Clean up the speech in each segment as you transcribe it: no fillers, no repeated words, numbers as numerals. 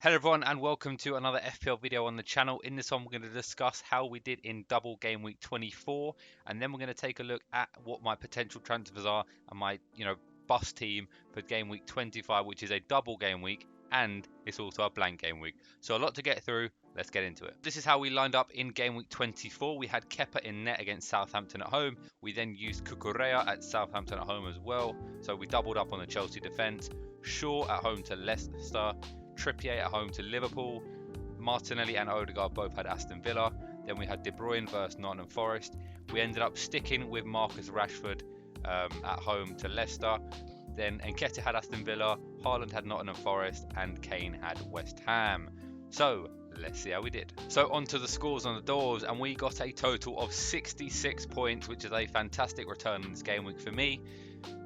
Hello everyone and welcome to another FPL video on the channel. In this one we're going to discuss how we did in double game week 24 and then we're going to take a look at what my potential transfers are and my bust team for game week 25, which is a double game week and it's also a blank game week. So a lot to get through. Let's get into it. This is how we lined up in game week 24. We had Kepa in net against Southampton at home. We then used Cucurella at Southampton at home as well. So we doubled up on the Chelsea defence. Shaw at home to Leicester. Trippier at home to Liverpool. Martinelli and Odegaard both had Aston Villa. Then we had De Bruyne versus Nottingham Forest. We ended up sticking with Marcus Rashford at home to Leicester. Then Nketiah had Aston Villa, Haaland had Nottingham Forest, and Kane had West Ham. So let's see how we did. So on to the scores on the doors, and we got a total of 66 points, which is a fantastic return in this game week for me.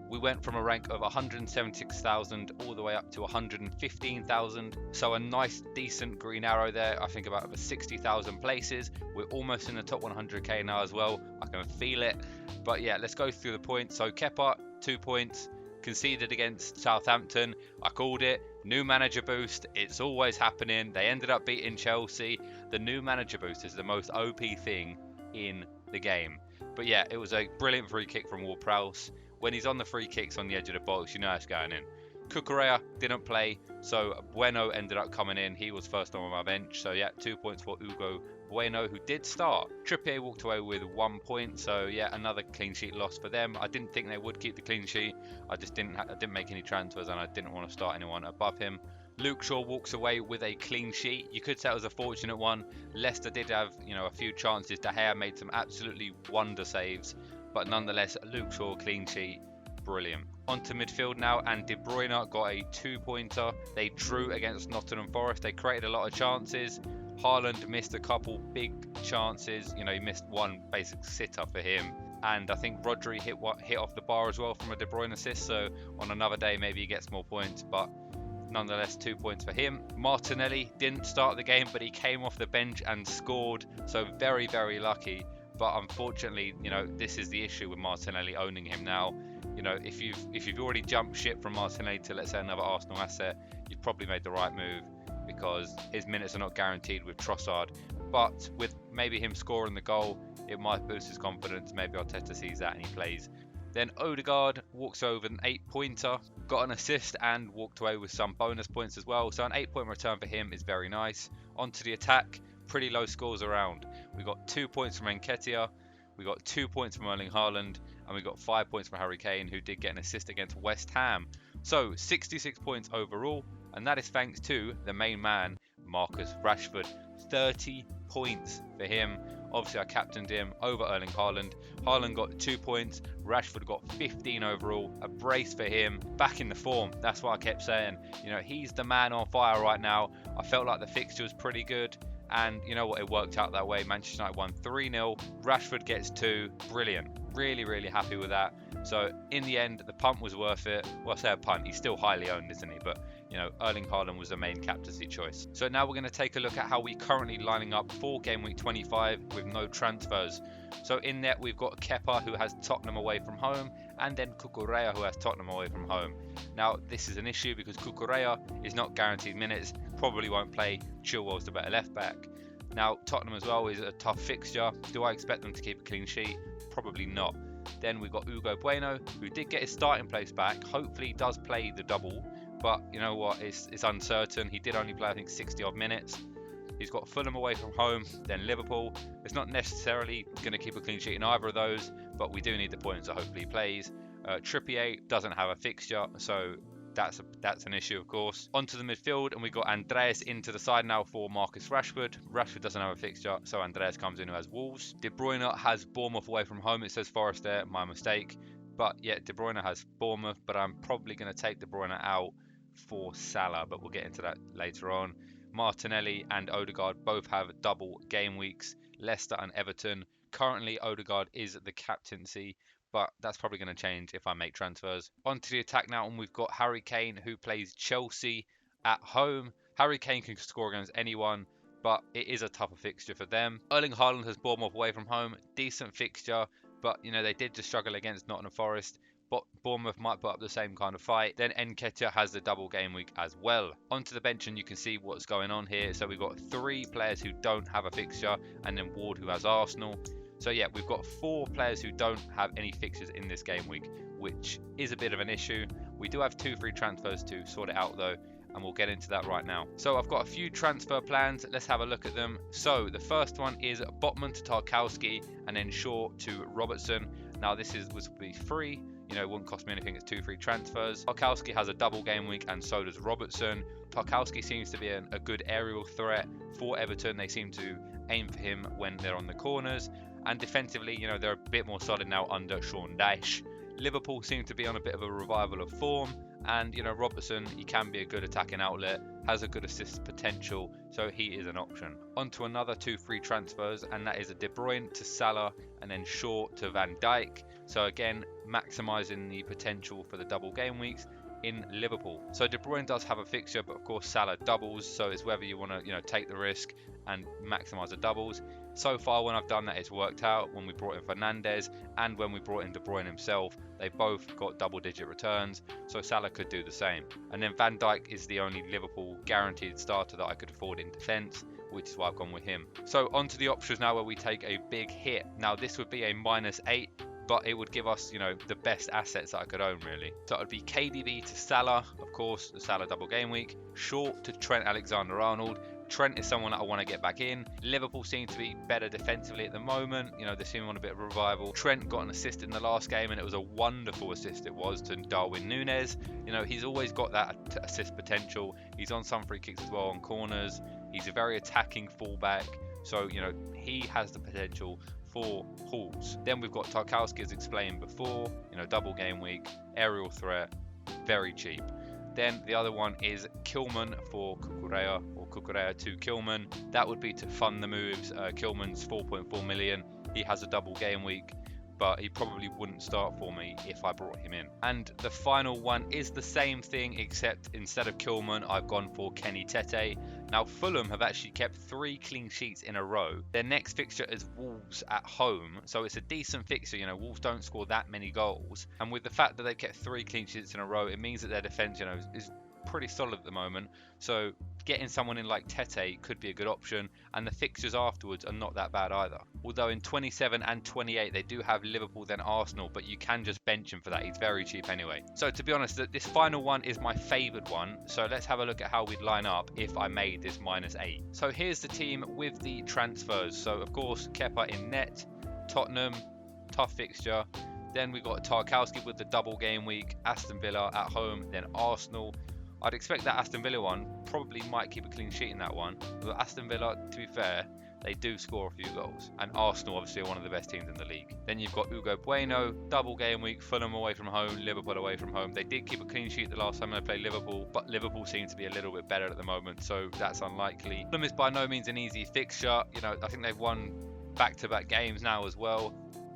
We went from a rank of 176,000 all the way up to 115,000. So a nice, decent green arrow there. I think about over 60,000 places. We're almost in the top 100k now as well. I can feel it. But yeah, let's go through the points. So Kepa, 2 points. Conceded against Southampton. I called it. New manager boost. It's always happening. They ended up beating Chelsea. The new manager boost is the most OP thing in the game. But yeah, it was a brilliant free kick from Ward-Prowse. When he's on the free kicks on the edge of the box, you know it's going in. Cucurella didn't play, so Bueno ended up coming in. He was first on my bench. So yeah, 2 points for Hugo Bueno, who did start. Trippier walked away with 1 point. So yeah, another clean sheet loss for them. I didn't think they would keep the clean sheet. I just didn't make any transfers, and I didn't want to start anyone above him. Luke Shaw walks away with a clean sheet. You could say it was a fortunate one. Leicester did have, a few chances. De Gea made some absolutely wonder saves. But nonetheless, Luke Shaw, clean sheet, brilliant. On to midfield now, and De Bruyne got a 2-pointer. They drew against Nottingham Forest. They created a lot of chances. Haaland missed a couple big chances. He missed one basic sitter for him. And I think Rodri hit off the bar as well from a De Bruyne assist. So on another day, maybe he gets more points. But nonetheless, 2 points for him. Martinelli didn't start the game, but he came off the bench and scored. So very, very lucky. But unfortunately, this is the issue with Martinelli owning him now. If you've already jumped ship from Martinelli to, let's say, another Arsenal asset, you've probably made the right move because his minutes are not guaranteed with Trossard. But with maybe him scoring the goal, it might boost his confidence. Maybe Arteta sees that and he plays. Then Odegaard walks over an 8-pointer, got an assist and walked away with some bonus points as well. So an 8-point return for him is very nice. On to the attack. Pretty low scores around. We got 2 points from Nketiah, we got 2 points from Erling Haaland, and we got 5 points from Harry Kane, who did get an assist against West Ham. So 66 points overall, and that is thanks to the main man, Marcus Rashford. 30 points for him. Obviously, I captained him over Erling Haaland. Haaland got 2 points. Rashford got 15 overall. A brace for him. Back in the form. That's what I kept saying. He's the man on fire right now. I felt like the fixture was pretty good. And you know what? It worked out that way. Manchester United won 3-0. Rashford gets 2. Brilliant. Really, really happy with that. So in the end, the punt was worth it. Well, I say a punt. He's still highly owned, isn't he? But, Erling Haaland was the main captaincy choice. So now we're going to take a look at how we currently lining up for game week 25 with no transfers. So in net, we've got Kepa, who has Tottenham away from home, and then Cucurella, who has Tottenham away from home. Now, this is an issue because Cucurella is not guaranteed minutes, probably won't play. Chilwell's the better left back. Now, Tottenham as well is a tough fixture. Do I expect them to keep a clean sheet? Probably not. Then we've got Hugo Bueno, who did get his starting place back. Hopefully he does play the double, but you know what, it's uncertain. He did only play, I think, 60 odd minutes. He's got Fulham away from home, then Liverpool. It's not necessarily going to keep a clean sheet in either of those, but we do need the points, so hopefully he plays. Trippier doesn't have a fixture, so that's an issue, of course. Onto the midfield, and we've got Andreas into the side now for Marcus Rashford. Rashford doesn't have a fixture, so Andreas comes in who has Wolves. De Bruyne has Bournemouth away from home. It says Forest there, my mistake. But yeah, De Bruyne has Bournemouth, but I'm probably going to take De Bruyne out for Salah, but we'll get into that later on. Martinelli and Odegaard both have double game weeks. Leicester and Everton. Currently, Odegaard is the captaincy, but that's probably going to change if I make transfers. On to the attack now, and we've got Harry Kane, who plays Chelsea at home. Harry Kane can score against anyone, but it is a tougher fixture for them. Erling Haaland has Bournemouth away from home. Decent fixture, but they did just struggle against Nottingham Forest. Bournemouth might put up the same kind of fight. Then Nketiah has the double game week as well. Onto the bench, and you can see what's going on here. So we've got 3 players who don't have a fixture, and then Ward, who has Arsenal. So yeah, we've got 4 players who don't have any fixtures in this game week, which is a bit of an issue. We do have 2 free transfers to sort it out though, and we'll get into that right now. So I've got a few transfer plans. Let's have a look at them. So the first one is Botman to Tarkowski, and then Shaw to Robertson. Now this was be free. You know, it wouldn't cost me anything. It's 2 free transfers. Tarkowski has a double game week, and so does Robertson. Tarkowski seems to be a good aerial threat for Everton. They seem to aim for him when they're on the corners. And defensively, you know, they're a bit more solid now under Sean Dyche. Liverpool seem to be on a bit of a revival of form. And, you know, Robertson, he can be a good attacking outlet, has a good assist potential, so he is an option. On to another 2 free transfers, and that is a De Bruyne to Salah, and then Shaw to Van Dijk. So again, maximising the potential for the double game weeks in Liverpool. So De Bruyne does have a fixture, but of course Salah doubles, so it's whether you want to, you know, take the risk and maximise the doubles. So far, when I've done that, it's worked out. When we brought in Fernandes and when we brought in De Bruyne himself, they both got double-digit returns, so Salah could do the same. And then Van Dijk is the only Liverpool guaranteed starter that I could afford in defence, which is why I've gone with him. So onto the options now, where we take a big hit. Now this would be a -8, but it would give us, you know, the best assets that I could own really. So it would be KDB to Salah, of course, the Salah double game week. Shaw to Trent Alexander-Arnold. Trent is someone that I want to get back in. Liverpool seem to be better defensively at the moment. You know, they seem on a bit of a revival. Trent got an assist in the last game, and it was a wonderful assist it was to Darwin Núñez. You know, he's always got that assist potential. He's on some free kicks as well, on corners. He's a very attacking fullback. So, you know, he has the potential for hauls. Then we've got Tarkowski, as explained before. You know, double game week, aerial threat, very cheap. Then the other one is Kilman for Cucurella, or Cucurella to Kilman. That would be to fund the moves. Kilman's 4.4 million. He has a double game week, but he probably wouldn't start for me if I brought him in. And the final one is the same thing, except instead of Kilman, I've gone for Kenny Tete. Now, Fulham have actually kept 3 clean sheets in a row. Their next fixture is Wolves at home, so it's a decent fixture. You know, Wolves don't score that many goals. And with the fact that they've kept 3 clean sheets in a row, it means that their defence, you know, is pretty solid at the moment. So getting someone in like Tete could be a good option, and the fixtures afterwards are not that bad either. Although in 27 and 28 they do have Liverpool then Arsenal, but you can just bench him for that. He's very cheap anyway. So to be honest, this final one is my favoured one. So let's have a look at how we'd line up if I made this -8. So here's the team with the transfers. So of course Kepa in net, Tottenham, tough fixture. Then we got Tarkowski with the double game week, Aston Villa at home, then Arsenal. I'd expect that Aston Villa one probably might keep a clean sheet in that one. But Aston Villa, to be fair, they do score a few goals. And Arsenal obviously are one of the best teams in the league. Then you've got Hugo Bueno, double game week, Fulham away from home, Liverpool away from home. They did keep a clean sheet the last time they played Liverpool, but Liverpool seem to be a little bit better at the moment, so that's unlikely. Fulham is by no means an easy fixture. You know, I think they've won back-to-back games now as well.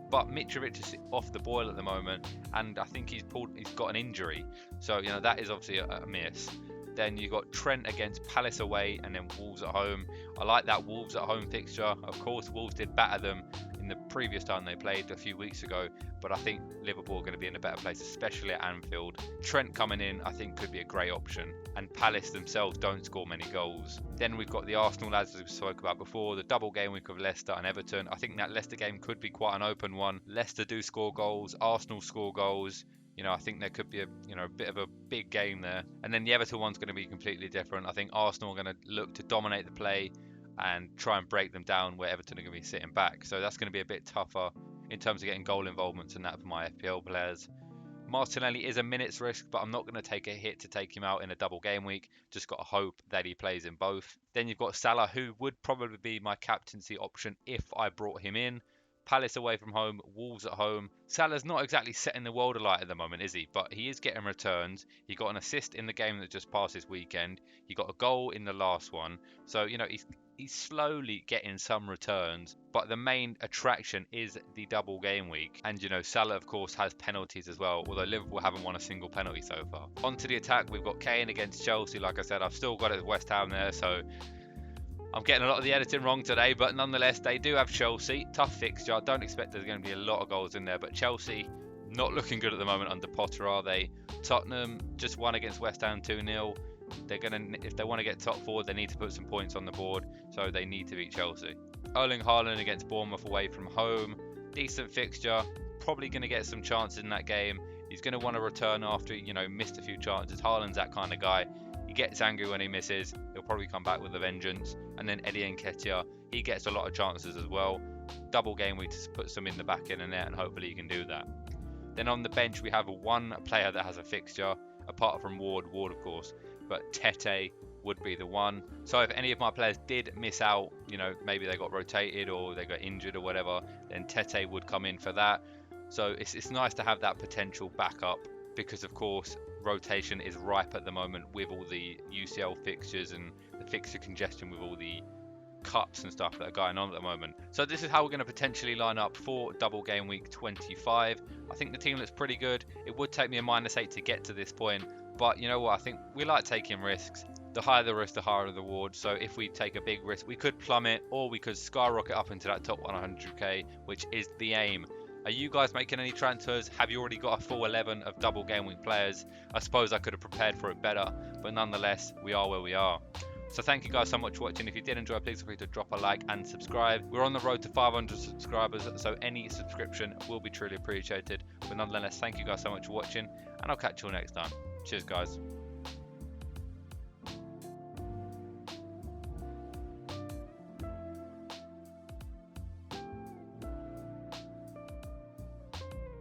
But Mitrovic is off the boil at the moment, and I think he's got an injury. So, you know, that is obviously a miss. Then you've got Trent against Palace away, and then Wolves at home. I like that Wolves at home fixture. Of course, Wolves did batter them in the previous time they played a few weeks ago, but I think Liverpool are going to be in a better place, especially at Anfield. Trent coming in, I think, could be a great option, and Palace themselves don't score many goals. Then we've got the Arsenal lads, as we spoke about before, the double game week of Leicester and Everton. I think that Leicester game could be quite an open one. Leicester do score goals, Arsenal score goals. You know, I think there could be a bit of a big game there. And then the Everton one's going to be completely different. I think Arsenal are going to look to dominate the play and try and break them down, where Everton are going to be sitting back. So that's going to be a bit tougher in terms of getting goal involvements and that for my FPL players. Martinelli is a minutes risk, but I'm not going to take a hit to take him out in a double game week. Just got to hope that he plays in both. Then you've got Salah, who would probably be my captaincy option if I brought him in. Palace away from home, Wolves at home. Salah's not exactly setting the world alight at the moment, is he? But he is getting returns. He got an assist in the game that just passed this weekend. He got a goal in the last one. So, you know, he's slowly getting some returns. But the main attraction is the double game week. And, you know, Salah, of course, has penalties as well, although Liverpool haven't won a single penalty so far. Onto the attack, we've got Kane against Chelsea. Like I said, I've still got it as West Ham there, so I'm getting a lot of the editing wrong today, but nonetheless, they do have Chelsea. Tough fixture. I don't expect there's going to be a lot of goals in there, but Chelsea, Not looking good at the moment under Potter, are they? Tottenham just won against West Ham 2-0. They're gonna, if they want to get top 4, they need to put some points on the board, so they need to beat Chelsea. Erling Haaland against Bournemouth away from home. Decent fixture. Probably going to get some chances in that game. He's going to want to return after, you know, missed a few chances. Haaland's that kind of guy. He gets angry when he misses. He'll probably come back with a vengeance. And then Eddie Nketiah, he gets a lot of chances as well. Double game week to put some in the back end of net, and hopefully he can do that. Then on the bench, we have one player that has a fixture, apart from Ward, of course, but Tete would be the one. So if any of my players did miss out, you know, maybe they got rotated or they got injured or whatever, then Tete would come in for that. So it's nice to have that potential backup, because of course rotation is ripe at the moment with all the UCL fixtures and the fixture congestion with all the cups and stuff that are going on at the moment. So this is how we're going to potentially line up for double game week 25. I think the team looks pretty good. It would take me a -8 to get to this point, but you know what, I think we like taking risks. The higher the risk, the higher the reward. So if we take a big risk, we could plummet, or we could skyrocket up into that top 100k, which is the aim. Are you guys making any transfers? Have you already got a full 11 of double game week players? I suppose I could have prepared for it better, but nonetheless, we are where we are. So thank you guys so much for watching. If you did enjoy, please feel free to drop a like and subscribe. We're on the road to 500 subscribers, so any subscription will be truly appreciated. But nonetheless, thank you guys so much for watching, and I'll catch you all next time. Cheers, guys.